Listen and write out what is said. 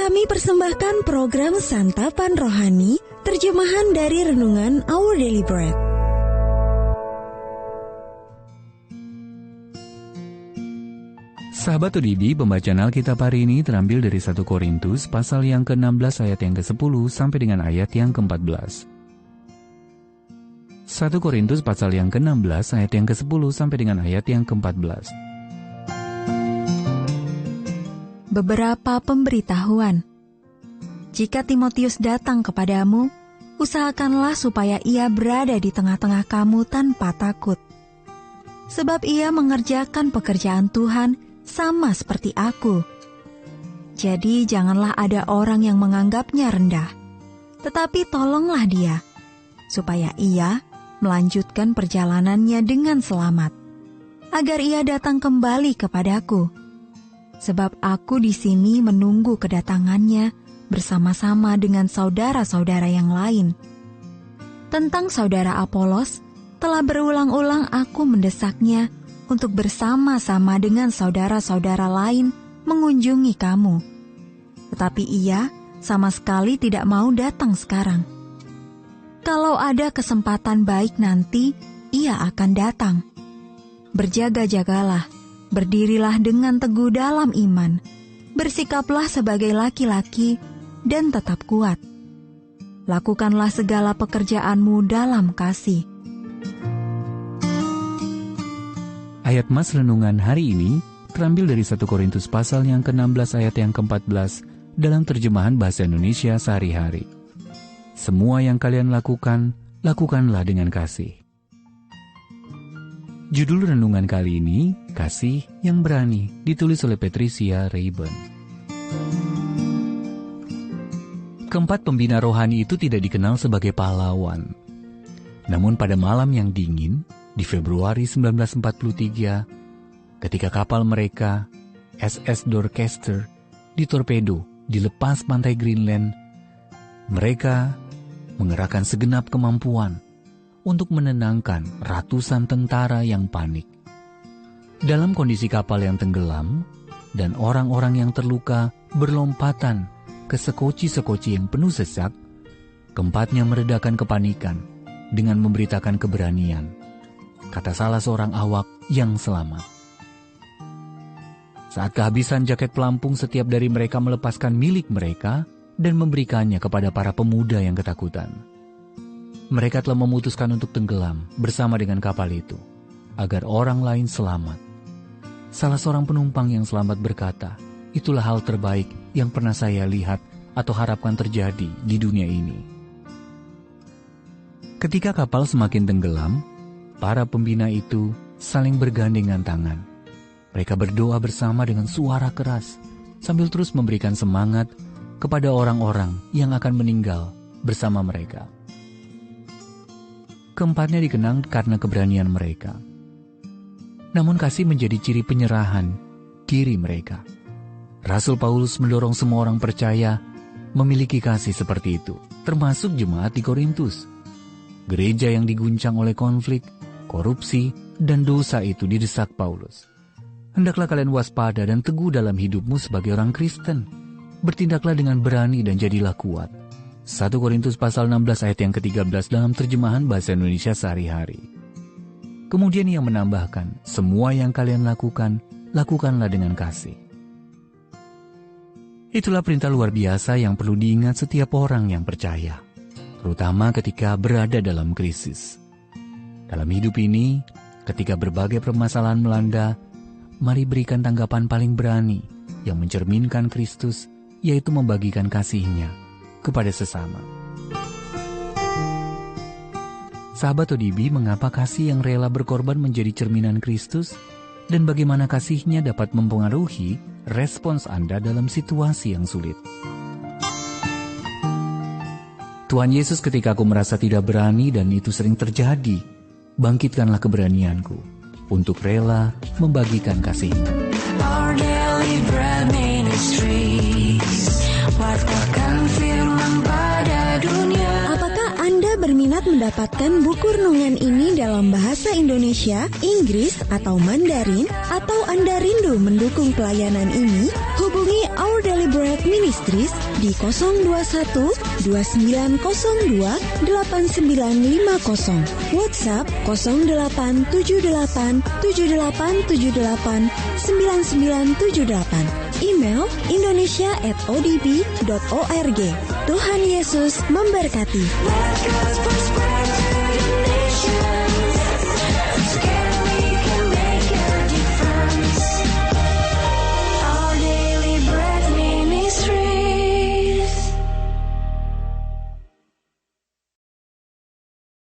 Kami persembahkan program Santapan Rohani, terjemahan dari Renungan Our Daily Bread. Sahabat ODB, pembacaan Alkitab hari ini terambil dari 1 Korintus pasal yang ke-16 ayat yang ke-10 sampai dengan ayat yang ke-14. 1 Korintus pasal yang ke-16 ayat yang ke-10 sampai dengan ayat yang ke-14. Beberapa pemberitahuan. Jika Timotius datang kepadamu, usahakanlah supaya ia berada di tengah-tengah kamu tanpa takut. Sebab ia mengerjakan pekerjaan Tuhan sama seperti aku. Jadi janganlah ada orang yang menganggapnya rendah, tetapi tolonglah dia, supaya ia melanjutkan perjalanannya dengan selamat, agar ia datang kembali kepadaku. Sebab aku di sini menunggu kedatangannya bersama-sama dengan saudara-saudara yang lain. Tentang saudara Apolos, telah berulang-ulang aku mendesaknya untuk bersama-sama dengan saudara-saudara lain mengunjungi kamu. Tetapi ia sama sekali tidak mau datang sekarang. Kalau ada kesempatan baik nanti, ia akan datang. Berjaga-jagalah, berdirilah dengan teguh dalam iman, bersikaplah sebagai laki-laki dan tetap kuat. Lakukanlah segala pekerjaanmu dalam kasih. Ayat Mas Renungan hari ini terambil dari 1 Korintus pasal yang ke-16 ayat yang ke-14 dalam terjemahan bahasa Indonesia sehari-hari. Semua yang kalian lakukan, lakukanlah dengan kasih. Judul renungan kali ini, Kasih yang Berani, ditulis oleh Patricia Rayburn. Keempat pembina rohani itu tidak dikenal sebagai pahlawan. Namun pada malam yang dingin, di Februari 1943, ketika kapal mereka, SS Dorchester, ditorpedo di lepas pantai Greenland, mereka mengerahkan segenap kemampuan untuk menenangkan ratusan tentara yang panik. Dalam kondisi kapal yang tenggelam dan orang-orang yang terluka berlompatan ke sekoci-sekoci yang penuh sesak, keempatnya meredakan kepanikan dengan memberitakan keberanian, kata salah seorang awak yang selamat. Saat kehabisan jaket pelampung, setiap dari mereka melepaskan milik mereka dan memberikannya kepada para pemuda yang ketakutan. Mereka telah memutuskan untuk tenggelam bersama dengan kapal itu, agar orang lain selamat. Salah seorang penumpang yang selamat berkata, "Itulah hal terbaik yang pernah saya lihat atau harapkan terjadi di dunia ini." Ketika kapal semakin tenggelam, para pembina itu saling bergandengan tangan. Mereka berdoa bersama dengan suara keras, sambil terus memberikan semangat kepada orang-orang yang akan meninggal bersama mereka. Keempatnya dikenang karena keberanian mereka. Namun kasih menjadi ciri penyerahan diri mereka. Rasul Paulus mendorong semua orang percaya memiliki kasih seperti itu, termasuk jemaat di Korintus. Gereja yang diguncang oleh konflik, korupsi, dan dosa itu didesak Paulus. Hendaklah kalian waspada dan teguh dalam hidupmu sebagai orang Kristen. Bertindaklah dengan berani dan jadilah kuat. 1 Korintus pasal 16 ayat yang ke-13 dalam terjemahan bahasa Indonesia sehari-hari. Kemudian ia menambahkan, semua yang kalian lakukan, lakukanlah dengan kasih. Itulah perintah luar biasa yang perlu diingat setiap orang yang percaya, terutama ketika berada dalam krisis. Dalam hidup ini, ketika berbagai permasalahan melanda, mari berikan tanggapan paling berani yang mencerminkan Kristus, yaitu membagikan kasih-Nya kepada sesama. Sahabat ODB, mengapa kasih yang rela berkorban menjadi cerminan Kristus? Dan bagaimana kasih-Nya dapat mempengaruhi respons Anda dalam situasi yang sulit? Tuhan Yesus, ketika aku merasa tidak berani dan itu sering terjadi, bangkitkanlah keberanianku untuk rela membagikan kasih-Nya. Our Daily Bread Ministries, wartakan firman pada dunia. Apakah Anda berminat mendapatkan buku renungan ini dalam bahasa Indonesia, Inggris, atau Mandarin? Atau Anda rindu mendukung pelayanan ini? Hubungi Our Daily Bread Ministries di 021 2902 8950. WhatsApp 0878 7878 9978. Email indonesia@odb.org. Tuhan Yesus memberkati. Let God's prosper.